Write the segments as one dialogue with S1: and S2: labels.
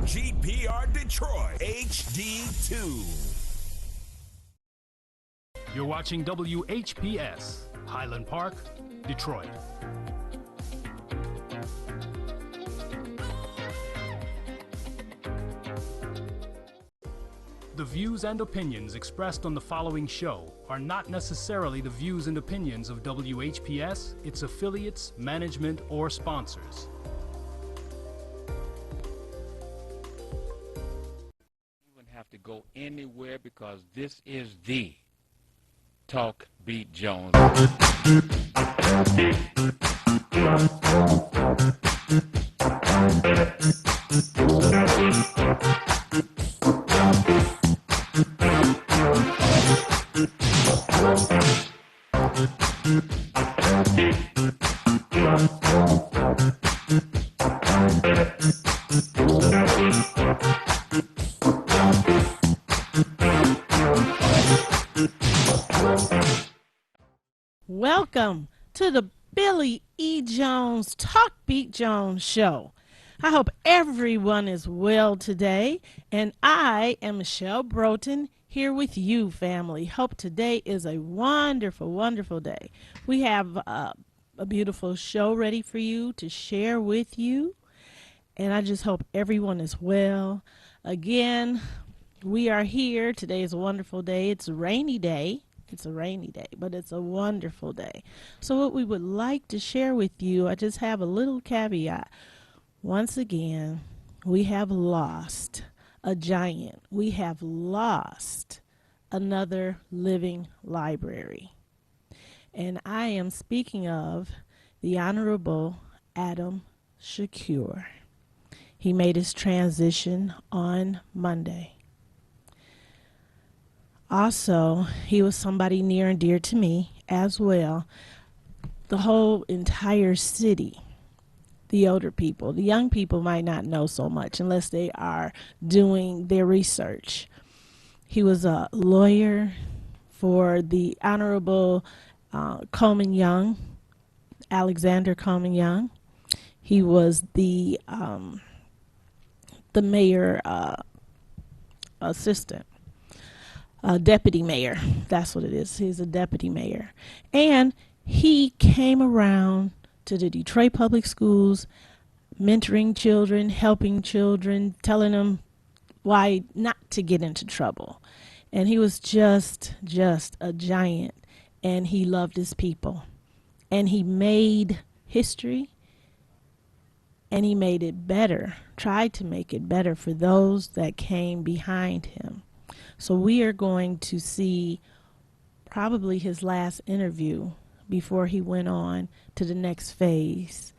S1: GPR Detroit HD2.
S2: You're watching WHPS, Highland Park, Detroit. The views and opinions expressed on the following show are not necessarily the views and opinions of WHPS, its affiliates, management, or sponsors.
S3: You wouldn't have to go anywhere because this is the Talk Beat Jones.
S4: Welcome to the Billy E. Jones Talk Beat Jones show. I hope everyone is well today, and I am Michelle Broughton here with you, family. Hope today is a wonderful, wonderful day. We have a beautiful show ready for you to share with you, and I just hope everyone is well. Again, we are here. Today is a wonderful day. It's a rainy day. It's a rainy day, but it's a wonderful day. So what we would like to share with you, I just have a little caveat. Once again, we have lost a giant. We have lost another living library. And I am speaking of the Honorable Adam SHAKOOR. He made his transition on Monday. Also, he was somebody near and dear to me as well. The whole entire city, the older people, the young people might not know so much unless they are doing their research. He was a lawyer for the Honorable Coleman Young, Alexander Coleman Young. He was the mayor assistant. Deputy mayor, that's what it is. He's a deputy mayor. And he came around to the Detroit public schools, mentoring children, helping children, telling them why not to get into trouble. And he was just a giant, and he loved his people. And he made history, and he made it better, tried to make it better for those that came behind him. So we are going to see probably his last interview before he went on to the next phase.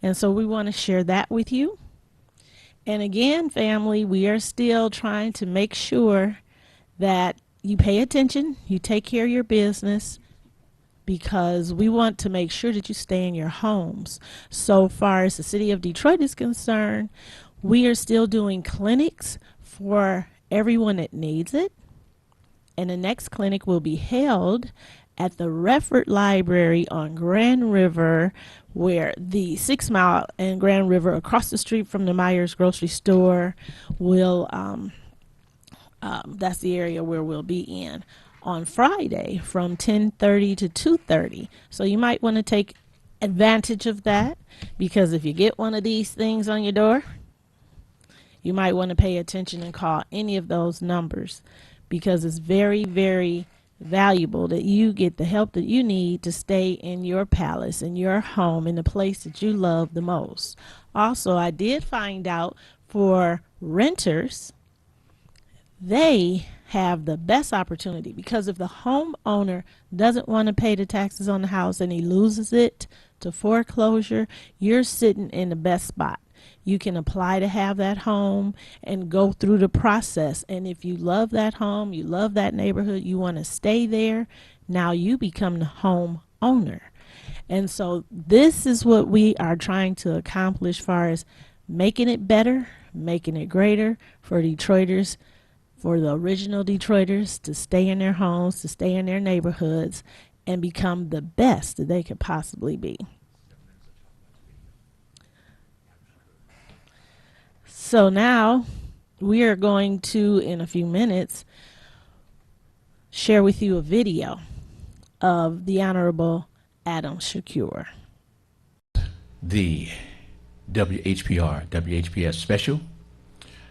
S4: And so we want to share that with you. And again, family, we are still trying to make sure that you pay attention, you take care of your business, because we want to make sure that you stay in your homes. So far as the city of Detroit is concerned, we are still doing clinics for everyone that needs it. And the next clinic will be held at the Redford Library on Grand River, where the 6 Mile and Grand River across the street from the Myers grocery store will, that's the area where we'll be in on Friday from 10:30 to 2:30. So you might want to take advantage of that, because if you get one of these things on your door, you might want to pay attention and call any of those numbers, because it's very, very valuable that you get the help that you need to stay in your palace, in your home, in the place that you love the most. Also, I did find out for renters, they have the best opportunity, because if the homeowner doesn't want to pay the taxes on the house and he loses it to foreclosure, you're sitting in the best spot. You can apply to have that home and go through the process. And if you love that home, you love that neighborhood, you want to stay there, now you become the home owner. And so this is what we are trying to accomplish, as far as making it better, making it greater for Detroiters, for the original Detroiters to stay in their homes, to stay in their neighborhoods, and become the best that they could possibly be. So now we are going to, in a few minutes, share with you a video of the Honorable Adam SHAKOOR.
S5: The WHPR, WHPS special.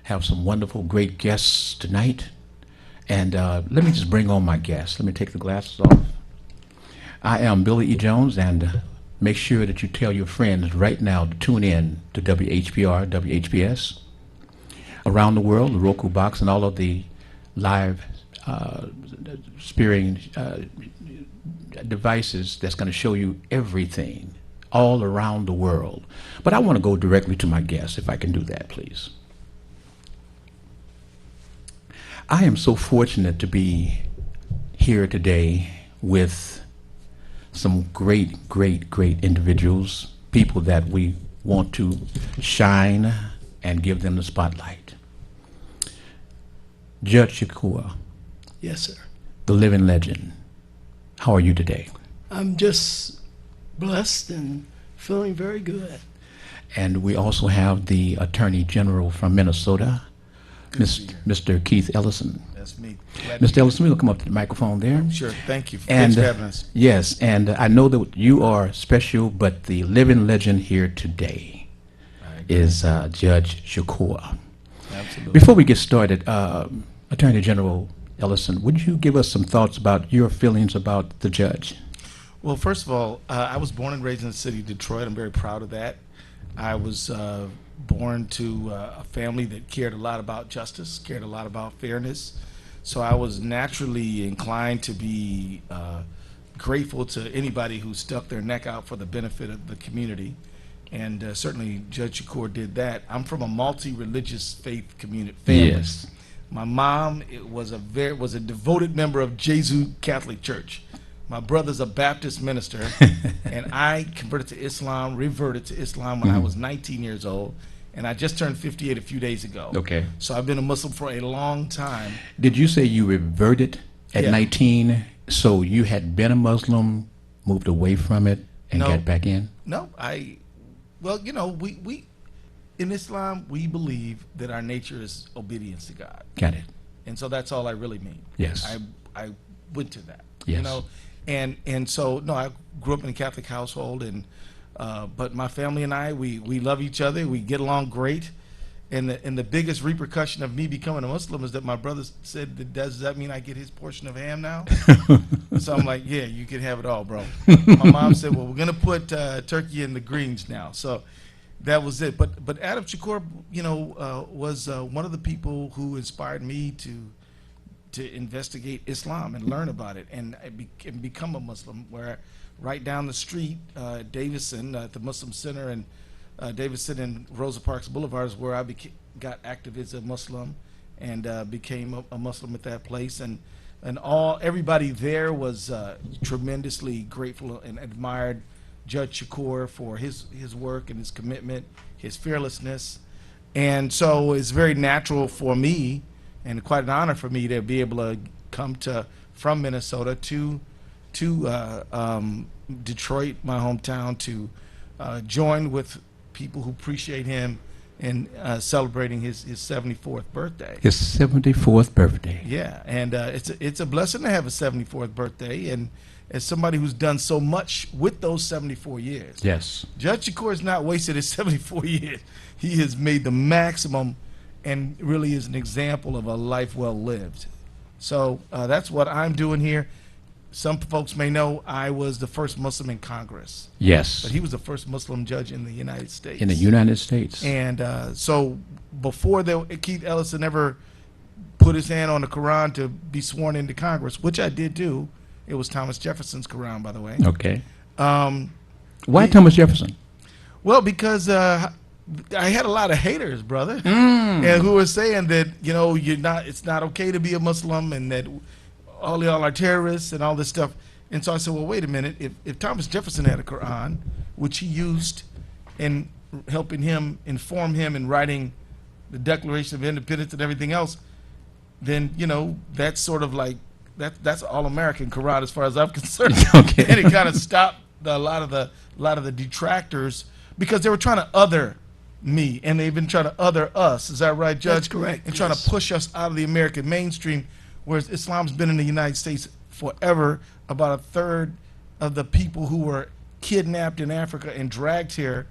S5: Have some wonderful, great guests tonight. And let me just bring on my guests. Let me take the glasses off. I am Billy E. Jones, and make sure that you tell your friends right now to tune in to WHPR, WHPS. Around the world, the Roku box, and all of the live spearing devices that's going to show you everything all around the world. But I want to go directly to my guests, if I can do that, please. I am so fortunate to be here today with some great, great, great individuals, people that we want to shine and give them the spotlight. Judge SHAKOOR.
S6: Yes, sir.
S5: The living legend. How are you today?
S6: I'm just blessed and feeling very good.
S5: And we also have the Attorney General from Minnesota, Mr. Keith Ellison.
S7: That's me.
S5: Mr. Ellison, we'll come up to the microphone there.
S7: Sure. Thank you.
S5: And
S7: Thanks for having us.
S5: yes, and I know that you are special, but the living legend here today is Judge SHAKOOR.
S7: Absolutely.
S5: Before we get started, Attorney General Ellison, would you give us some thoughts about your feelings about the judge?
S7: Well, first of all, I was born and raised in the city of Detroit. I'm very proud of that. I was born to a family that cared a lot about justice, cared a lot about fairness. So I was naturally inclined to be grateful to anybody who stuck their neck out for the benefit of the community. And certainly Judge SHAKOOR did that. I'm from a multi-religious faith community family.
S5: Yes.
S7: My mom was a devoted member of Jesu Catholic Church. My brother's a Baptist minister, and I converted to Islam, reverted to Islam when I was 19 years old, and I just turned 58 a few days ago.
S5: Okay.
S7: So I've been a Muslim for a long time.
S5: Did you say you reverted at
S7: Yeah.
S5: 19? So you had been a Muslim, moved away from it, and
S7: No.
S5: got back in?
S7: No, well, you know, we in Islam, we believe that our nature is obedience to God.
S5: Got it.
S7: And so that's all I really mean.
S5: Yes.
S7: I went to that.
S5: Yes.
S7: You know, and so no, I grew up in a Catholic household, and but my family and I, we love each other. We get along great. And the biggest repercussion of me becoming a Muslim is that my brother said, does that mean I get his portion of ham now? So I'm like, yeah, you can have it all, bro. My mom said, well, we're gonna put turkey in the greens now. So that was it. But Adam SHAKOOR, you know, was one of the people who inspired me to investigate Islam and learn about it and become a Muslim. Where right down the street, Davison, at the Muslim Center, and Davison and Rosa Parks Boulevard is where I got active as a Muslim and became a Muslim at that place. And everybody there was tremendously grateful and admired Judge SHAKOOR for his work and his commitment, his fearlessness. And so it's very natural for me and quite an honor for me to be able to come from Minnesota to Detroit, my hometown, to join with people who appreciate him in celebrating his 74th birthday.
S5: His 74th birthday.
S7: Yeah, and it's a blessing to have a 74th birthday, and as somebody who's done so much with those 74 years.
S5: Yes.
S7: Judge SHAKOOR has not wasted his 74 years. He has made the maximum and really is an example of a life well lived. So that's what I'm doing here. Some folks may know I was the first Muslim in Congress.
S5: Yes.
S7: But he was the first Muslim judge in the United States.
S5: In the United States.
S7: And so before Keith Ellison ever put his hand on the Quran to be sworn into Congress, which I did do, it was Thomas Jefferson's Quran, by the way.
S5: Okay. Why Thomas Jefferson?
S7: Well, because I had a lot of haters, brother, and who were saying that, you know, it's not okay to be a Muslim, and that all y'all are terrorists and all this stuff. And so I said, well, wait a minute. If Thomas Jefferson had a Quran, which he used in helping him, inform him in writing the Declaration of Independence and everything else, then, you know, that's sort of like, that's all-American Quran as far as I'm concerned.
S5: Okay.
S7: And it kind of stopped a lot of the detractors, because they were trying to other me, and they've been trying to other us. Is that right, Judge?
S6: That's correct,
S7: And trying
S6: yes.
S7: to push us out of the American mainstream, whereas Islam's been in the United States forever. About a third of the people who were kidnapped in Africa and dragged here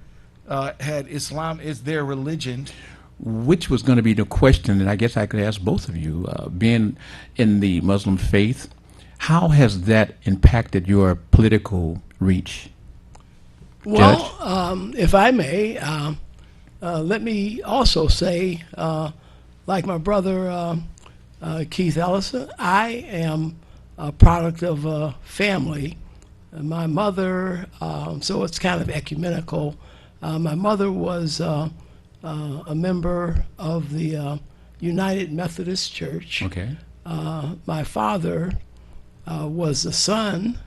S7: had Islam as their religion.
S5: Which was going to be the question that I guess I could ask both of you. Being in the Muslim faith, how has that impacted your political reach?
S6: Well, if I may, let me also say, like my brother Keith Ellison, I am a product of a family. My mother, so it's kind of ecumenical. My mother was a member of the United Methodist Church.
S5: Okay.
S6: My father was the son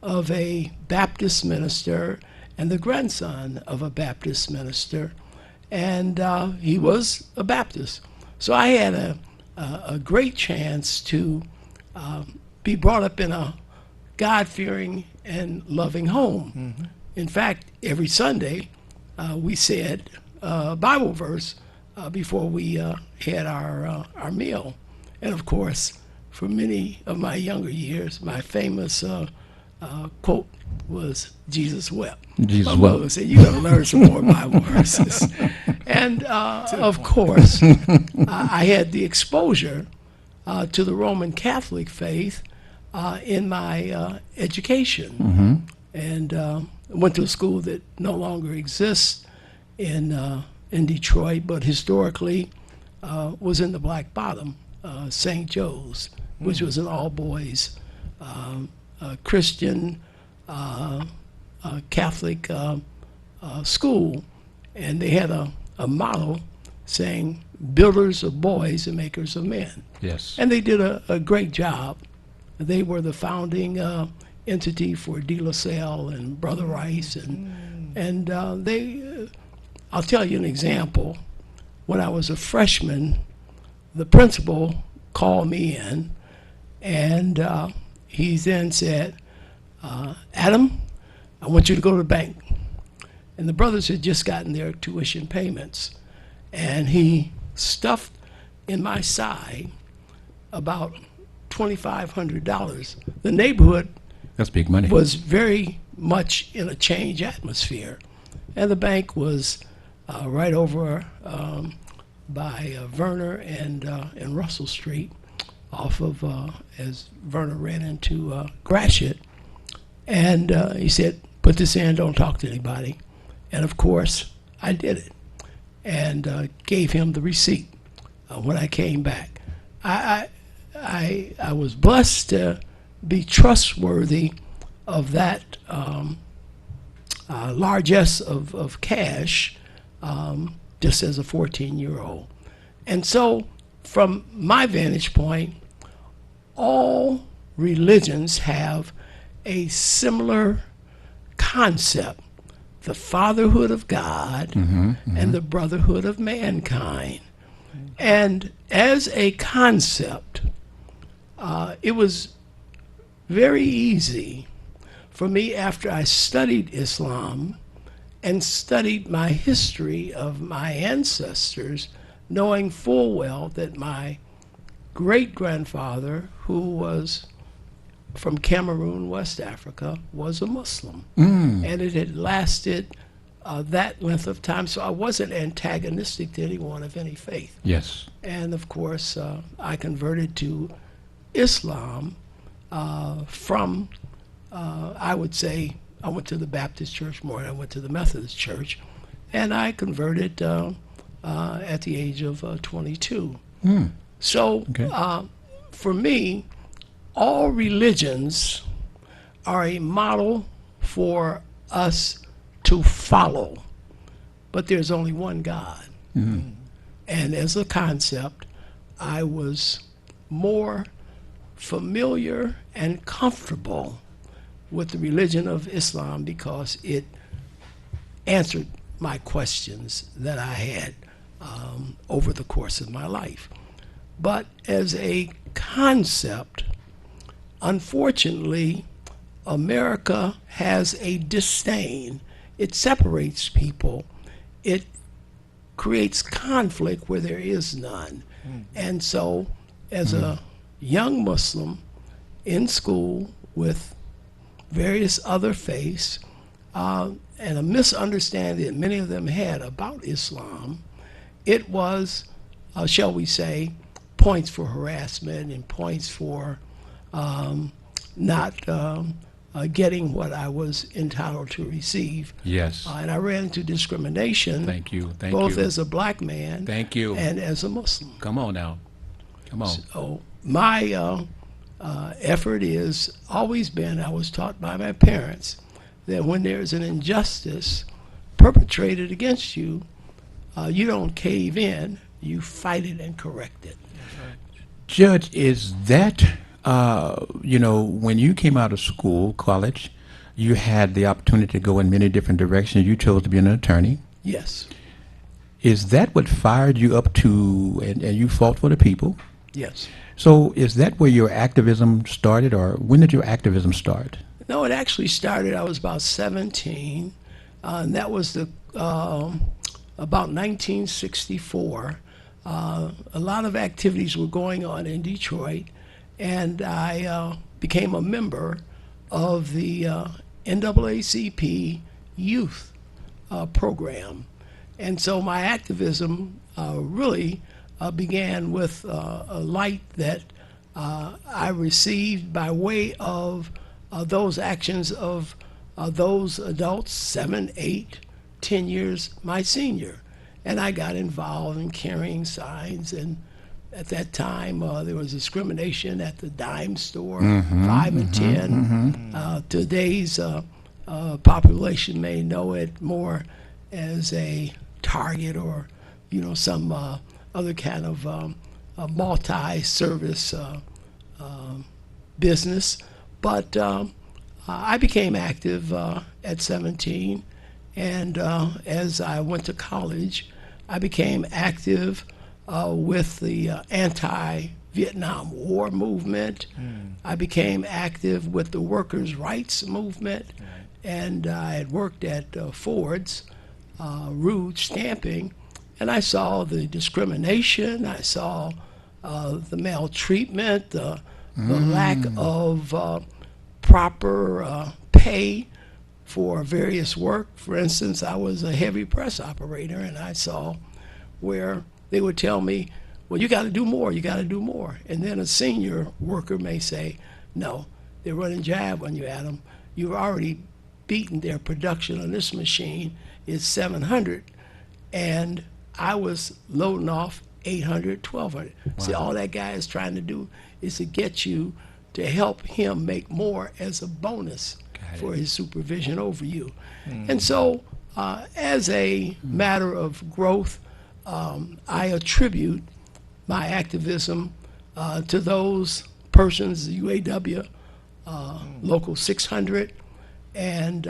S6: of a Baptist minister and the grandson of a Baptist minister, and he was a Baptist. So I had a great chance to be brought up in a God-fearing and loving home. Mm-hmm. In fact, every Sunday we said a Bible verse before we had our meal. And of course, for many of my younger years, my famous quote was, "Jesus wept."
S5: Jesus
S6: My mother
S5: wept.
S6: said, "You got to learn some more Bible verses." And of course, I had the exposure to the Roman Catholic faith in my education.
S5: Mm-hmm.
S6: And went to a school that no longer exists in Detroit, but historically was in the Black Bottom, St. Joe's, which was an all-boys Christian Catholic school. And they had a motto saying, "Builders of boys and makers of men."
S5: Yes.
S6: And they did a great job. They were the founding entity for De La Salle and Brother Rice, and they. I'll tell you an example. When I was a freshman, the principal called me in, and he then said, "Adam, I want you to go to the bank." And the brothers had just gotten their tuition payments, and he stuffed in my side about $2,500. The neighborhood
S5: That's big money.
S6: was very much in a change atmosphere, and the bank was right over by Verner and Russell Street, off of as Verner ran into Gratiot. And he said, "Put this in, don't talk to anybody." And of course, I did it, and gave him the receipt when I came back. I was blessed to be trustworthy of that largesse of cash, just as a 14-year-old. And so, from my vantage point, all religions have a similar concept: the fatherhood of God and the brotherhood of mankind. And as a concept, it was very easy for me, after I studied Islam and studied my history of my ancestors, knowing full well that my great-grandfather, who was from Cameroon, West Africa, was a Muslim. And it had lasted that length of time, so I wasn't antagonistic to anyone of any faith.
S5: Yes.
S6: And of course, I converted to Islam from, I would say, I went to the Baptist church more than I went to the Methodist church, and I converted at the age of 22. So
S5: Okay.
S6: for me, all religions are a model for us to follow, but there's only one God. And as a concept, I was more familiar and comfortable with the religion of Islam because it answered my questions that I had over the course of my life. But as a concept, unfortunately, America has a disdain. It separates people. It creates conflict where there is none. And so, as a young Muslim in school with various other faiths, and a misunderstanding that many of them had about Islam, it was, shall we say, points for harassment and points for not getting what I was entitled to receive.
S5: Yes.
S6: And I ran into discrimination.
S5: Thank you. Thank
S6: both
S5: you.
S6: as a black man.
S5: Thank you.
S6: And as a Muslim.
S5: Come on now. Come on.
S6: So my effort is always been, I was taught by my parents, that when there's an injustice perpetrated against you, you don't cave in, you fight it and correct it.
S5: Judge, is that, when you came out of school, college, you had the opportunity to go in many different directions. You chose to be an attorney.
S6: Yes.
S5: Is that what fired you up to, and you fought for the people?
S6: Yes.
S5: So is that where your activism started, or when did your activism start?
S6: No, it actually started, I was about 17, and that was about 1964. A lot of activities were going on in Detroit, and I became a member of the NAACP youth program. And so my activism really began with a light that I received by way of those actions of those adults, 7, 8, 10 years my senior. And I got involved in carrying signs, and at that time there was discrimination at the dime store, 5 and 10. Today's population may know it more as a Target or some other kind of multi-service business. But I became active at 17, and as I went to college, I became active with the anti-Vietnam War movement. I became active with the workers' rights movement, and I had worked at Ford's, Rouge Stamping, and I saw the discrimination, I saw the maltreatment, the lack of proper pay for various work. For instance, I was a heavy press operator, and I saw where they would tell me, well, you got to do more, you got to do more. And then a senior worker may say, no, they're running jive on you, Adam. You've already beaten their production on this machine. It's 700, and I was loading off 800, 1200. Wow. See, all that guy is trying to do is to get you to help him make more as a bonus for his supervision over you. And so, as a matter of growth, I attribute my activism to those persons, the UAW, Local 600, and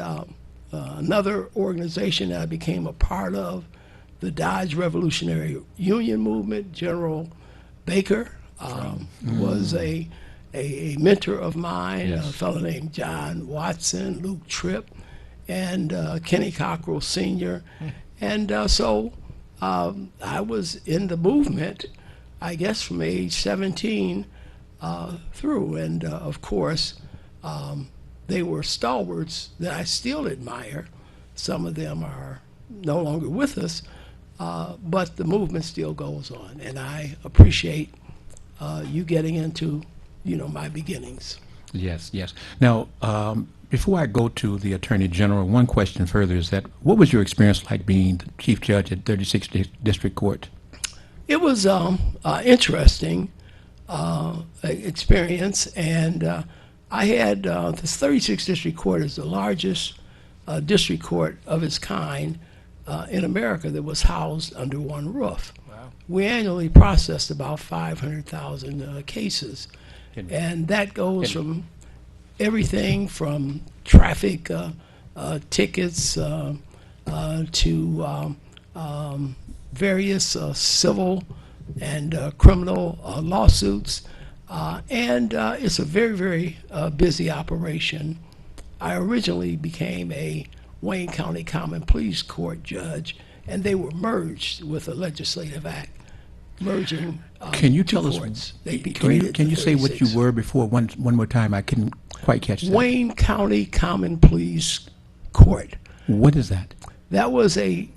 S6: another organization that I became a part of, the Dodge Revolutionary Union Movement. General Baker was a mentor of mine, yes. A fellow named John Watson, Luke Tripp, and Kenny Cockrell Sr. And so I was in the movement, I guess, from age 17 through. And of course, they were stalwarts that I still admire. Some of them are no longer with us, but the movement still goes on. And I appreciate you getting into my beginnings.
S5: Yes, yes. Now, before I go to the Attorney General, one question further is that, what was your experience like being the Chief Judge at 36th District Court?
S6: It was interesting experience, and I had this 36th District Court is the largest district court of its kind in America that was housed under one roof. Wow. We annually processed about 500,000 cases. And that goes from everything from traffic tickets to various civil and criminal lawsuits. And it's a very, very busy operation. I originally became a Wayne County Common Pleas Court judge and they were merged with a legislative act merging
S5: Can you
S6: two
S5: tell us?
S6: courts. They be
S5: Can you,
S6: created
S5: can
S6: to
S5: you say what you
S6: 36.
S5: were before one more time? I couldn't quite catch that.
S6: Wayne County Common Pleas Court.
S5: What is that?
S6: That was a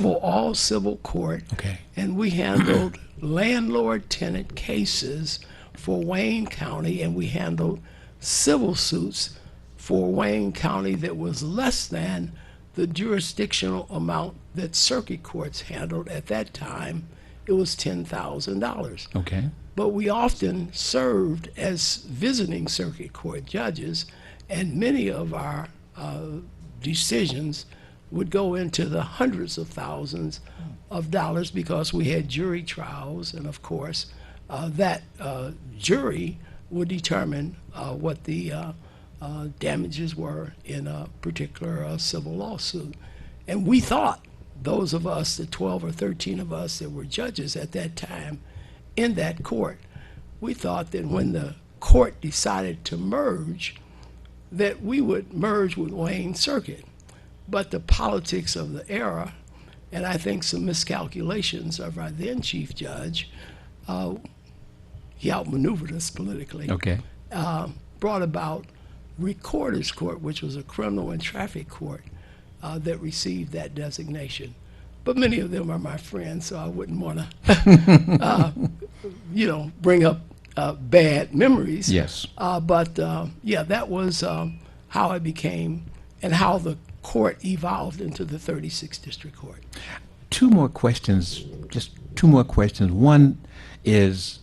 S6: all civil court,
S5: Okay.
S6: and we handled landlord-tenant cases for Wayne County, and we handled civil suits for Wayne County that was less than the jurisdictional amount that circuit courts handled at that time. It was $10,000.
S5: Okay.
S6: But we often served as visiting circuit court judges, and many of our decisions would go into the hundreds of thousands of dollars because we had jury trials, and of course, that jury would determine what the damages were in a particular civil lawsuit. And we thought, those of us, the 12 or 13 of us that were judges at that time in that court, we thought that when the court decided to merge, that we would merge with Wayne Circuit. But the politics of the era, and I think some miscalculations of our then chief judge, he outmaneuvered us politically,
S5: Okay.
S6: brought about Recorder's Court, which was a criminal and traffic court that received that designation. But many of them are my friends, so I wouldn't want to, bring up bad memories.
S5: Yes.
S6: But that was how I became, and how the court evolved into the 36th District Court.
S5: Two more questions. Just two more questions. One is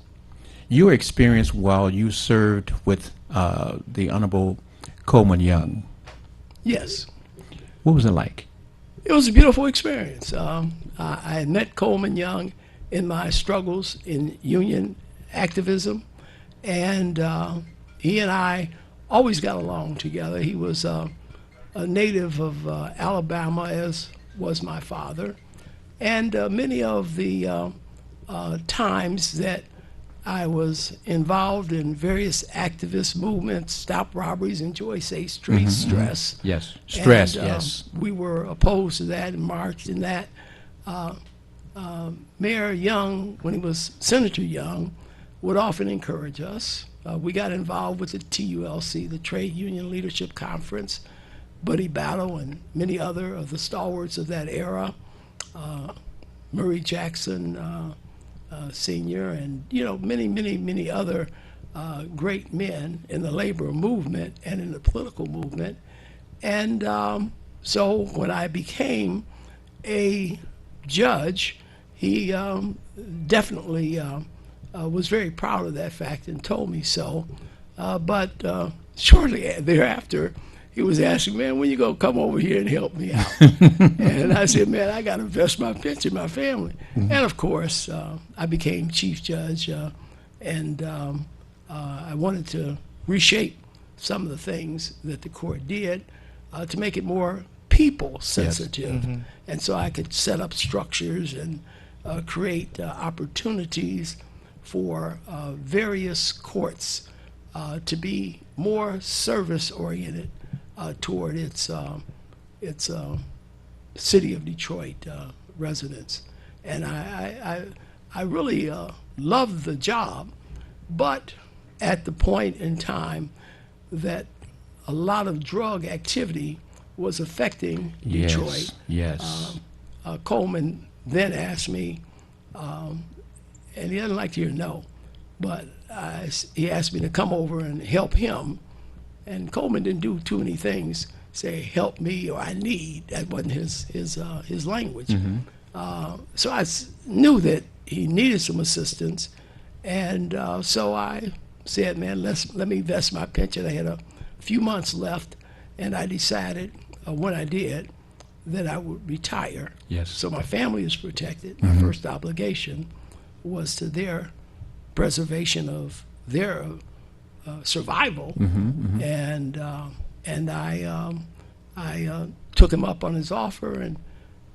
S5: your experience while you served with the Honorable Coleman Young.
S6: Yes.
S5: What was it like?
S6: It was a beautiful experience. I had met Coleman Young in my struggles in union activism, and he and I always got along together. He was a native of Alabama, as was my father, and many of the times that I was involved in various activist movements, stop robberies, and Joy say street stress.
S5: Yes. Stress,
S6: And,
S5: yes.
S6: We were opposed to that and marched in that. Mayor Young, when he was Senator Young, would often encourage us. We got involved with the TULC, the Trade Union Leadership Conference, Buddy Battle, and many other of the stalwarts of that era. Murray Jackson Sr., and many other great men in the labor movement and in the political movement. And so when I became a judge, he definitely was very proud of that fact and told me so. But shortly thereafter, he was asking, man, when you gonna come over here and help me out? And I said, man, I got to invest my pension in my family. And of course, I became chief judge, and I wanted to reshape some of the things that the court did to make it more people sensitive. And so I could set up structures and create opportunities for various courts to be more service oriented toward its city of Detroit residents. And I really loved the job, but at the point in time that a lot of drug activity was affecting Detroit,
S5: Yes.
S6: Coleman then asked me, and he doesn't like to hear no, but he asked me to come over and help him. And Coleman didn't do too many things, say help me or I need. That wasn't his language. So I knew that he needed some assistance, and so I said, man, let me invest my pension. I had a few months left, and I decided when I did that I would retire.
S5: Yes.
S6: So my family is protected. My first obligation was to their preservation of their survival, and I took him up on his offer, and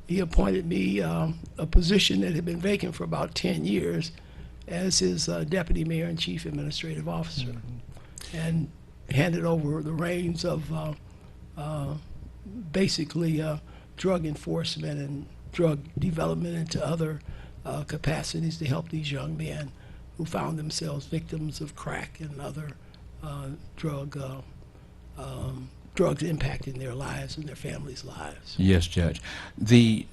S6: he appointed me a position that had been vacant for about 10 years as his deputy mayor and chief administrative officer, and handed over the reins of basically drug enforcement and drug development into other capacities to help these young men who found themselves victims of crack and other drugs impacting their lives and their families' lives.
S5: Yes, Judge. The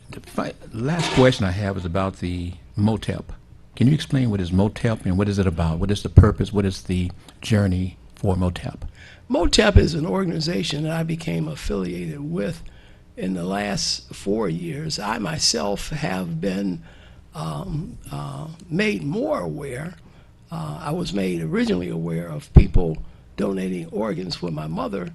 S5: last question I have is about the MOTEP. Can you explain what is MOTEP and what is it about? What is the purpose? What is the journey for MOTEP?
S6: MOTEP is an organization that I became affiliated with in the last 4 years. I myself have been made more aware. I was made originally aware of people donating organs when my mother,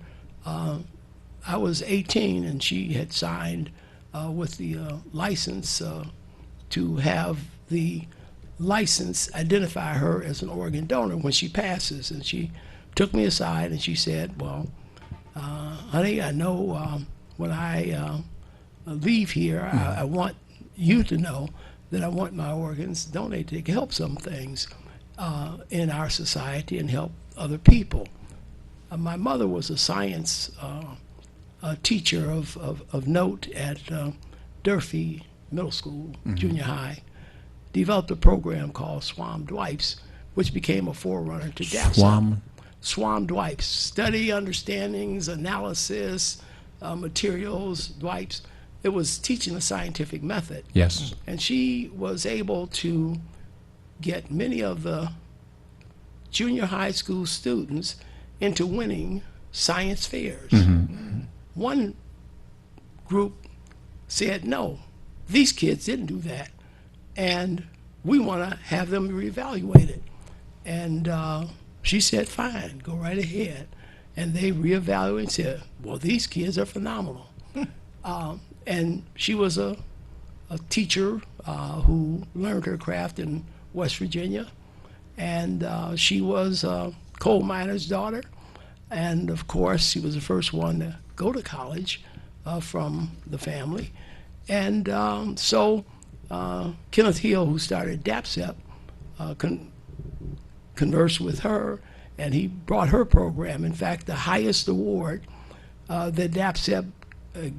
S6: I was 18 and she had signed with the license to have the license identify her as an organ donor when she passes. And she took me aside and she said, well, honey, I know when I leave here, I want you to know that I want my organs donated to help some things in our society and help other people. My mother was a science teacher of note at Durfee Middle School, junior high. Developed a program called SWAM Dwipes, which became a forerunner to DAPSA. SWAM Dwipes, study, understandings, analysis, materials, Dwipes. It was teaching the scientific method.
S5: Yes.
S6: And she was able to get many of the junior high school students into winning science fairs. One group said, no, these kids didn't do that, and we want to have them reevaluated. And she said, fine, go right ahead. And they reevaluated and said, well, these kids are phenomenal. And she was a teacher who learned her craft in West Virginia. And she was a coal miner's daughter. And of course, she was the first one to go to college from the family. And so Kenneth Hill, who started DAPSEP, conversed with her, and he brought her program. In fact, the highest award that DAPSEP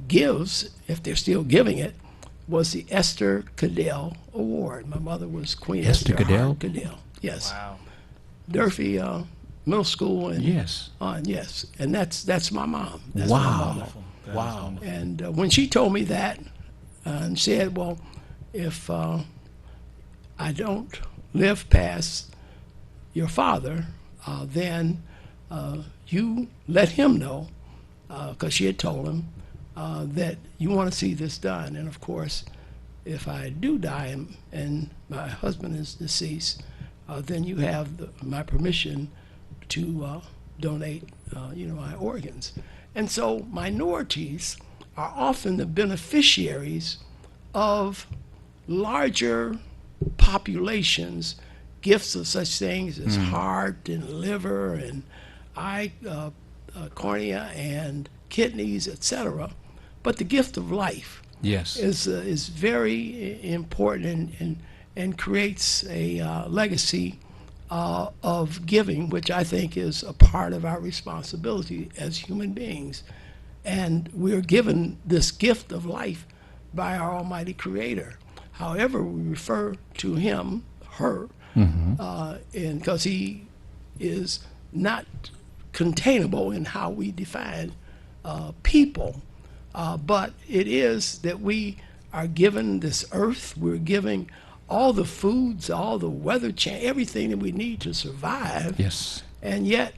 S6: gives, if they're still giving it, was the Esther Cadell Award. My mother was Queen Esther
S5: Cadell?
S6: Cadell. Yes.
S7: Wow.
S6: Durfee Middle School. And
S5: Yes.
S6: Yes. And that's my mom. That's my
S5: Wow.
S6: mama.
S5: Wow.
S6: And when she told me that and said, well, if I don't live past your father, then you let him know, because she had told him, that you want to see this done. And of course, if I do die and my husband is deceased, then you have my permission to donate, my organs. And so minorities are often the beneficiaries of larger populations, gifts of such things as heart and liver and cornea and kidneys, etc. But the gift of life
S5: Yes.
S6: is very important and creates a legacy of giving, which I think is a part of our responsibility as human beings. And we're given this gift of life by our Almighty Creator. However, we refer to him, her, and because he is not containable in how we define people, but it is that we are given this earth, we're giving all the foods, all the weather change, everything that we need to survive.
S5: Yes.
S6: And yet,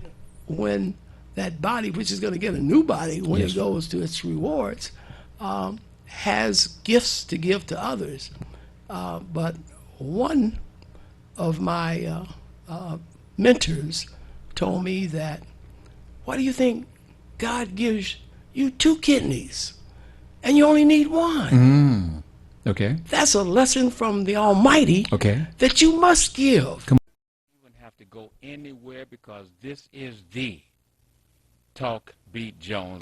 S6: when that body, which is going to get a new body when
S5: Yes.
S6: it goes to its rewards, has gifts to give to others. But one of my mentors told me that, why do you think God gives you 2 kidneys and you only need one?
S5: Okay.
S6: That's a lesson from the Almighty
S5: Okay.
S6: that you must give.
S3: You wouldn't have to go anywhere because this is the Talk Beat Jones.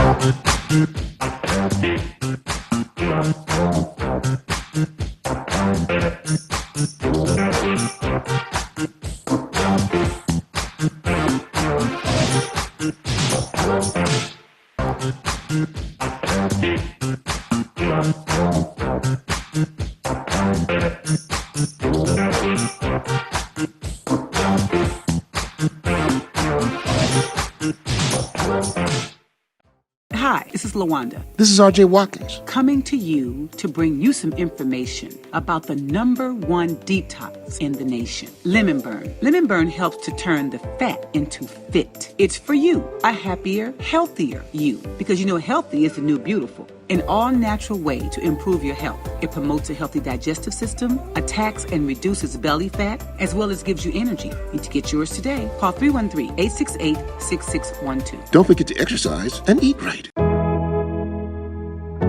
S8: is LaWanda.
S9: This is RJ Watkins.
S8: Coming to you to bring you some information about the #1 detox in the nation, Lemon Burn. Lemon Burn helps to turn the fat into fit. It's for you, a happier, healthier you. Because you know healthy is the new beautiful. An all-natural way to improve your health. It promotes a healthy digestive system, attacks and reduces belly fat, as well as gives you energy. Need to get yours today. Call 313-868-6612.
S9: Don't forget to exercise and eat right.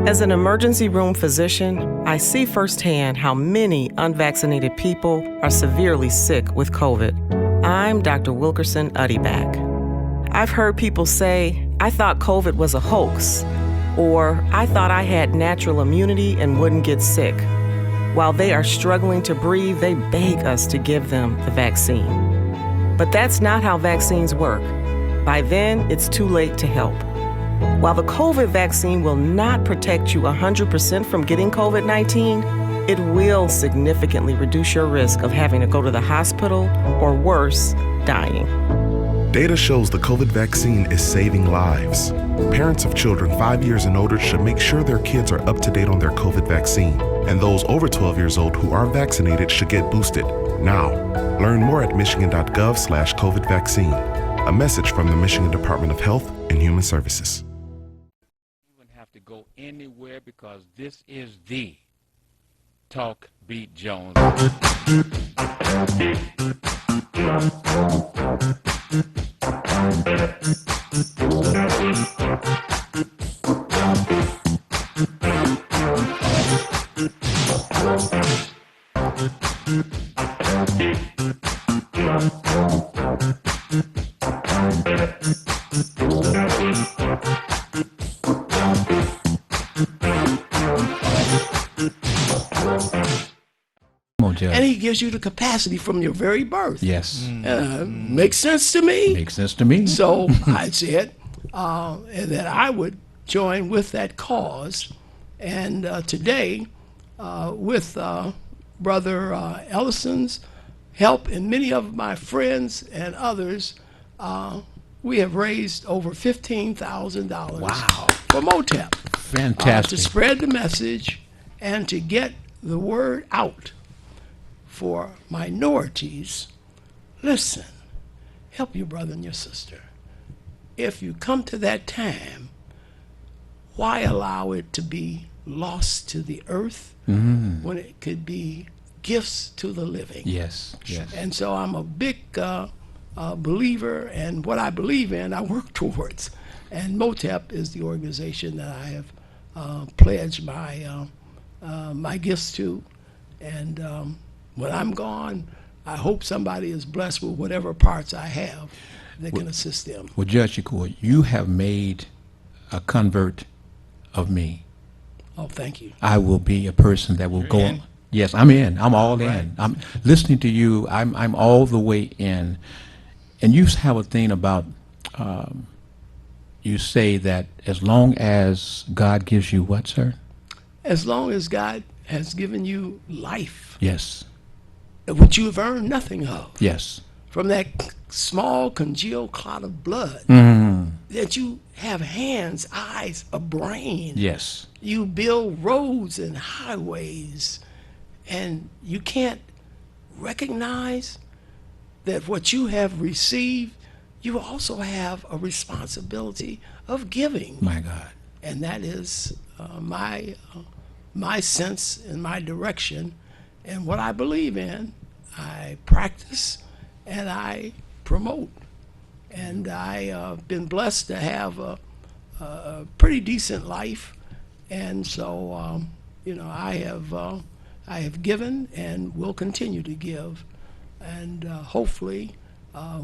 S10: As an emergency room physician, I see firsthand how many unvaccinated people are severely sick with COVID. I'm Dr. Wilkerson Uddyback. I've heard people say, I thought COVID was a hoax, or I thought I had natural immunity and wouldn't get sick. While they are struggling to breathe, they beg us to give them the vaccine. But that's not how vaccines work. By then, it's too late to help. While the COVID vaccine will not protect you 100% from getting COVID-19, it will significantly reduce your risk of having to go to the hospital or worse, dying.
S11: Data shows the COVID vaccine is saving lives. Parents of children 5 years and older should make sure their kids are up to date on their COVID vaccine. And those over 12 years old who are vaccinated should get boosted now. Learn more at michigan.gov/COVID vaccine. A message from the Michigan Department of Health and Human Services.
S3: You wouldn't have to go anywhere because this is the Talk Beat Jones.
S6: And he gives you the capacity from your very birth.
S5: Yes.
S6: Makes sense to me.
S5: Makes sense to me.
S6: So I said that I would join with that cause. And today, with Brother Ellison's help and many of my friends and others, we have raised over $15,000
S5: Wow.
S6: for MOTEP.
S5: Fantastic.
S6: To spread the message and to get the word out for minorities. Listen, help your brother and your sister. If you come to that time, why allow it to be lost to the earth when it could be gifts to the living?
S5: Yes, yes.
S6: And so I'm a big believer, and what I believe in, I work towards. And MOTEP is the organization that I have pledged my gifts to. And when I'm gone, I hope somebody is blessed with whatever parts I have that can assist them.
S5: Well, Judge Shakoor, you have made a convert of me.
S6: Oh, thank you.
S5: I will be a person that will
S7: You're
S5: go.
S7: in?
S5: Yes, I'm in. I'm all
S7: Right.
S5: in. I'm listening to you. I'm all the way in. And you have a thing about. You say that as long as God gives you what, sir?
S6: As long as God has given you life,
S5: Yes.
S6: which you have earned nothing of,
S5: Yes.
S6: from that small congealed clot of blood, that you have hands, eyes, a brain.
S5: Yes.
S6: You build roads and highways, and you can't recognize that what you have received, you also have a responsibility of giving.
S5: My God.
S6: And that is my sense and my direction, and what I believe in, I practice and I promote. And I've been blessed to have a pretty decent life, and so I have given and will continue to give, and hopefully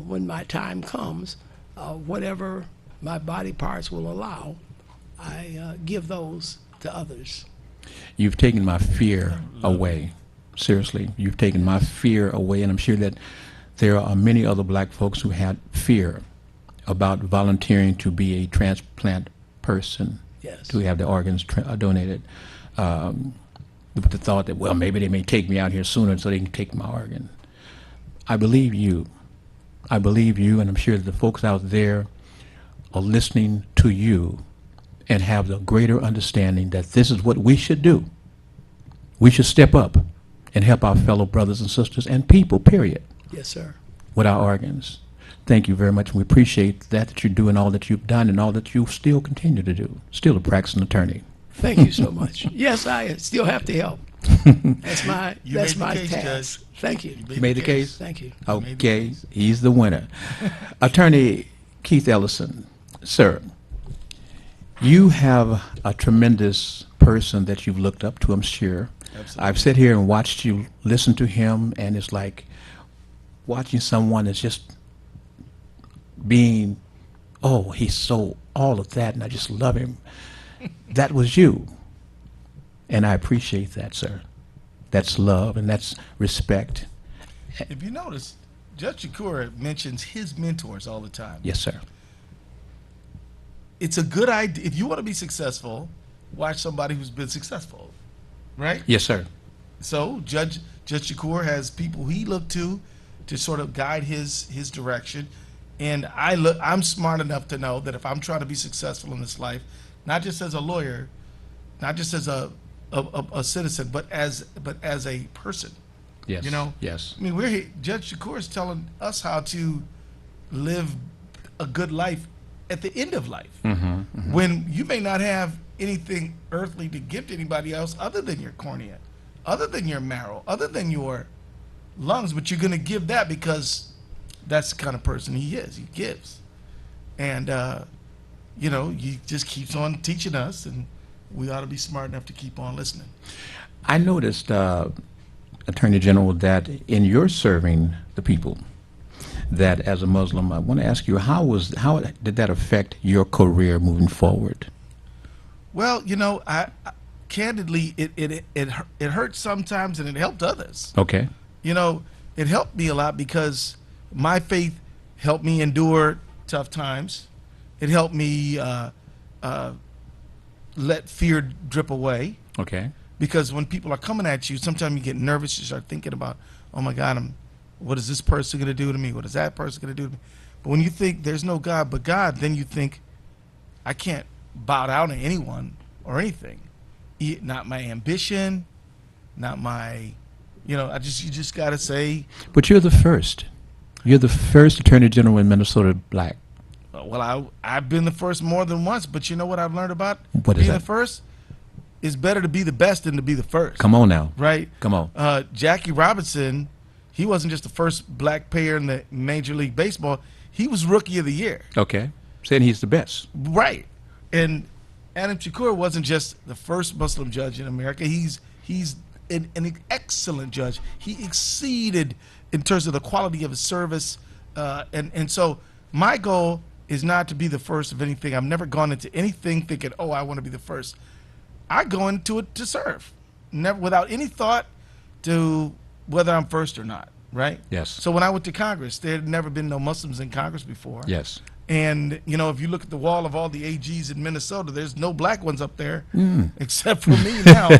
S6: when my time comes, whatever my body parts will allow, I give those to others.
S5: You've taken my fear away. Seriously, you've taken my fear away, and I'm sure that there are many other black folks who had fear about volunteering to be a transplant person,
S6: Yes.
S5: to have their organs donated, with the thought that, well, maybe they may take me out here sooner so they can take my organ. I believe you. I believe you, and I'm sure that the folks out there are listening to you and have the greater understanding that this is what we should do. We should step up and help our fellow brothers and sisters and people, period,
S6: Yes, sir.
S5: with our organs. Thank you very much. We appreciate that you're doing all that you've done and all that you still continue to do. Still a practicing attorney.
S6: Thank you so much. Yes, I still have to help. That's my
S7: case,
S6: task.
S7: Judge.
S6: Thank you.
S5: You made the case?
S6: Thank you.
S5: Okay, he's the winner. Attorney Keith Ellison, sir, you have a tremendous person that you've looked up to, I'm sure.
S7: Absolutely.
S5: I've sat here and watched you listen to him, and it's like watching someone that's just being, oh, he's so all of that, and I just love him. That was you. And I appreciate that, sir. That's love and that's respect.
S7: If you notice, Judge SHAKOOR mentions his mentors all the time.
S5: Yes, sir.
S7: It's a good idea. If you want to be successful, watch somebody who's been successful, right?
S5: Yes, sir.
S7: So Judge SHAKOOR has people he looked to sort of guide his direction. And I'm smart enough to know that if I'm trying to be successful in this life, not just as a lawyer, not just as a citizen, but as a person.
S5: Yes.
S7: You know?
S5: Yes.
S7: I mean, we're here. Judge SHAKOOR is telling us how to live a good life at the end of life. When you may not have anything earthly to give to anybody else other than your cornea, other than your marrow, other than your lungs, but you're going to give that because that's the kind of person he is. He gives. And, you know, he just keeps on teaching us, and we ought to be smart enough to keep on listening.
S5: I noticed, Attorney General, that in your serving the people, that as a Muslim, I want to ask you, how did that affect your career moving forward?
S7: Well, you know, I candidly, it hurt sometimes and it helped others.
S5: Okay.
S7: You know, it helped me a lot because my faith helped me endure tough times. It helped me let fear drip away.
S5: Okay.
S7: Because when people are coming at you, sometimes you get nervous. You start thinking about, oh my God, what is this person going to do to me? What is that person going to do to me? But when you think there's no God but God, then you think, I can't bow down to anyone or anything. Not my ambition, not my, you know, you just got to say.
S5: But you're the first. You're the first Attorney General in Minnesota black.
S7: Well, I've been the first more than once, but you know what I've learned about
S5: What is
S7: being
S5: that?
S7: the first? It's better to be the best than to be the first.
S5: Come on now.
S7: Right?
S5: Come on.
S7: Jackie Robinson, he wasn't just the first black player in the Major League Baseball. He was Rookie of the Year.
S5: Okay. Saying he's the best.
S7: Right. And Adam SHAKOOR wasn't just the first Muslim judge in America. He's an excellent judge. He exceeded in terms of the quality of his service. And so my goal is not to be the first of anything. I've never gone into anything thinking, oh, I want to be the first. I go into it to serve, never without any thought to whether I'm first or not, right?
S5: Yes.
S7: So when I went to Congress, there had never been no Muslims in Congress before.
S5: Yes.
S7: And, you know, if you look at the wall of all the AGs in Minnesota, there's no black ones up there except for me now.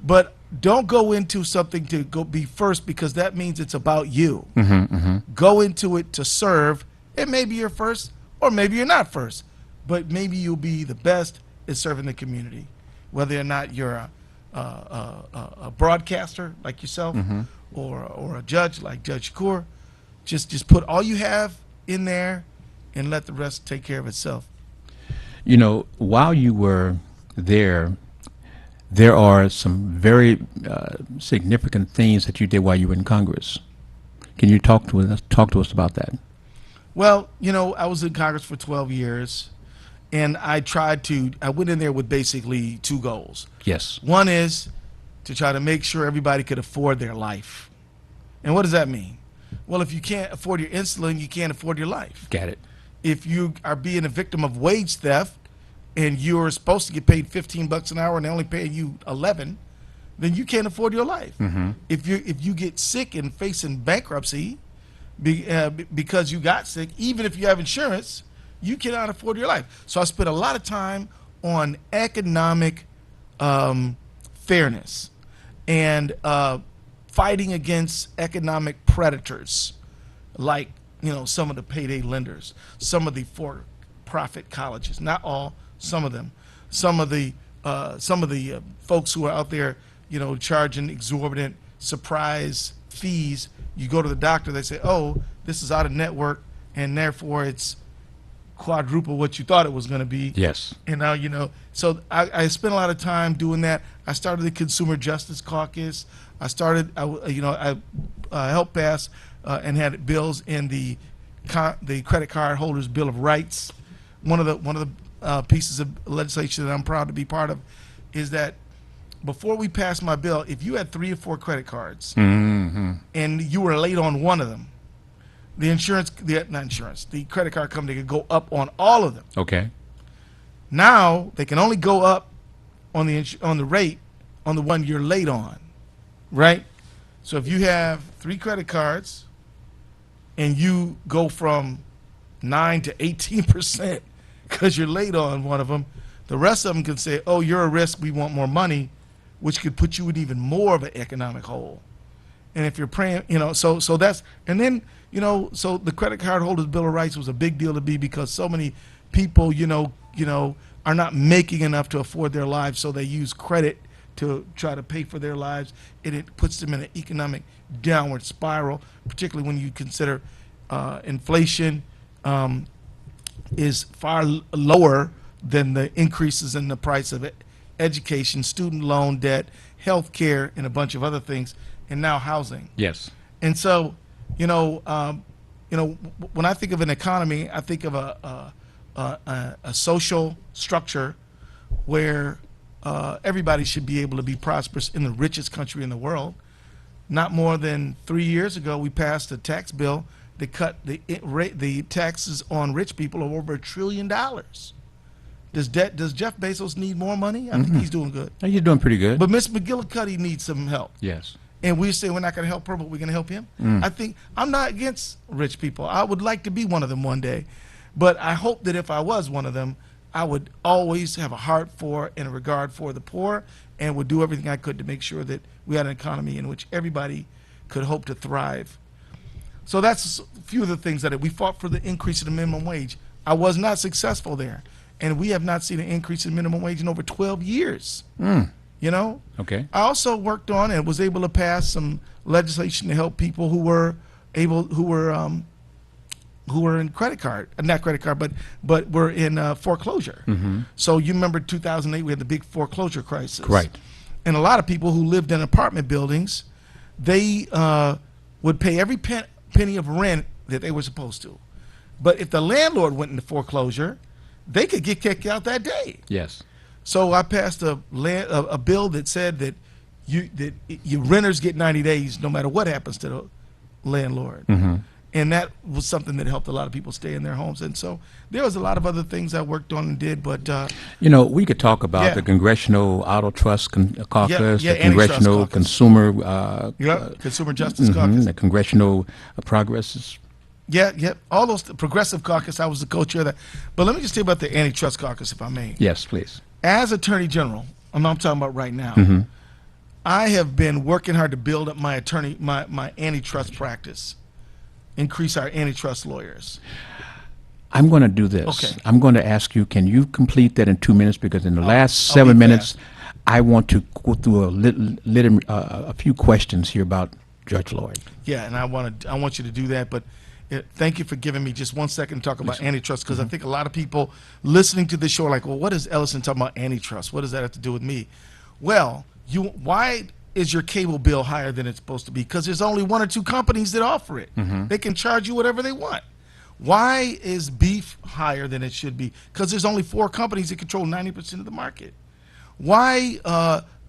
S7: But don't go into something to go be first because that means it's about you. Go into it to serve, and maybe you're first or maybe you're not first, but maybe you'll be the best at serving the community. Whether or not you're a broadcaster like yourself or a judge like Judge SHAKOOR, just put all you have in there and let the rest take care of itself.
S5: You know, while you were there are some very significant things that you did while you were in Congress. Can you talk to us about that?
S7: Well, you know, I was in Congress for 12 years. And I went in there with basically two goals.
S5: Yes.
S7: One is to try to make sure everybody could afford their life. And what does that mean? Well, if you can't afford your insulin, you can't afford your life.
S5: Got it. If
S7: you are being a victim of wage theft and you're supposed to get paid $15 an hour and they only pay you $11, then you can't afford your life. If you get sick and facing bankruptcy because you got sick, even if you have insurance, you cannot afford your life. So I spent a lot of time on economic fairness and fighting against economic predators, like, you know, some of the payday lenders, some of the for-profit colleges, not all, some of them. some of the folks who are out there, charging exorbitant surprise fees. You go to the doctor, they say, oh, this is out of network, and therefore it's quadruple what you thought it was going to be.
S5: Yes.
S7: And now, so I spent a lot of time doing that. I started the Consumer Justice Caucus. I helped pass and had bills in the Credit Card Holders Bill of Rights. One of the pieces of legislation that I'm proud to be part of is that before we passed my bill, if you had 3 or 4 credit cards and you were late on one of them, the credit card company could go up on all of them.
S5: Okay.
S7: Now they can only go up on the rate on the one you're late on, right? So if you have 3 credit cards and you go from 9 to 18% because you're late on one of them, the rest of them can say, oh, you're a risk, we want more money, which could put you in even more of an economic hole. And if you're praying, so that's, and then, so the Credit Card Holders Bill of Rights was a big deal to me because so many people, are not making enough to afford their lives, so they use credit to try to pay for their lives, and it puts them in an economic downward spiral, particularly when you consider inflation is far lower than the increases in the price of education, student loan debt, health care, and a bunch of other things, and now housing.
S5: Yes.
S7: And so, when I think of an economy, I think of a social structure where everybody should be able to be prosperous in the richest country in the world. Not more than 3 years ago, we passed a tax bill that cut the taxes on rich people of over $1 trillion. Does Jeff Bezos need more money? I think he's doing good.
S5: He's doing pretty good.
S7: But Miss McGillicuddy needs some help.
S5: Yes.
S7: And we say we're not going to help her, but we're going to help him. I think I'm not against rich people. I would like to be one of them one day. But I hope that if I was one of them, I would always have a heart for and a regard for the poor and would do everything I could to make sure that we had an economy in which everybody could hope to thrive. So that's a few of the things that we fought for the increase in the minimum wage. I was not successful there. And we have not seen an increase in minimum wage in over 12 years.
S5: Okay.
S7: I also worked on and was able to pass some legislation to help people who were in but were in foreclosure. So you remember 2008, we had the big foreclosure crisis.
S5: Right.
S7: And a lot of people who lived in apartment buildings, they would pay every penny of rent that they were supposed to. But if the landlord went into foreclosure, they could get kicked out that day.
S5: Yes.
S7: So I passed a bill that said that your renters get 90 days no matter what happens to the landlord. And that was something that helped a lot of people stay in their homes. And so there was a lot of other things I worked on and did, but
S5: we could talk about the Congressional Auto Trust Caucus, the
S7: Congressional
S5: Congressional
S7: Caucus.
S5: Consumer
S7: Consumer Justice Caucus,
S5: the Congressional Progress.
S7: all those, Progressive Caucus, I was the co-chair of that. But let me just tell you about the Antitrust Caucus, if I may.
S5: Yes, please.
S7: As Attorney General, I'm talking about right now, I have been working hard to build up my antitrust practice, increase our antitrust lawyers.
S5: I'm going to do this.
S7: Okay.
S5: I'm going to ask you, can you complete that in 2 minutes? Because in the last 7 minutes, I want to go through a few questions here about Judge Lloyd.
S7: Yeah, and I want you to do that, but thank you for giving me just 1 second to talk about antitrust, because I think a lot of people listening to this show are like, well, what is Ellison talking about antitrust? What does that have to do with me? Well, why is your cable bill higher than it's supposed to be? Because there's only 1 or 2 companies that offer it. They can charge you whatever they want. Why is beef higher than it should be? Because there's only 4 companies that control 90% of the market. Why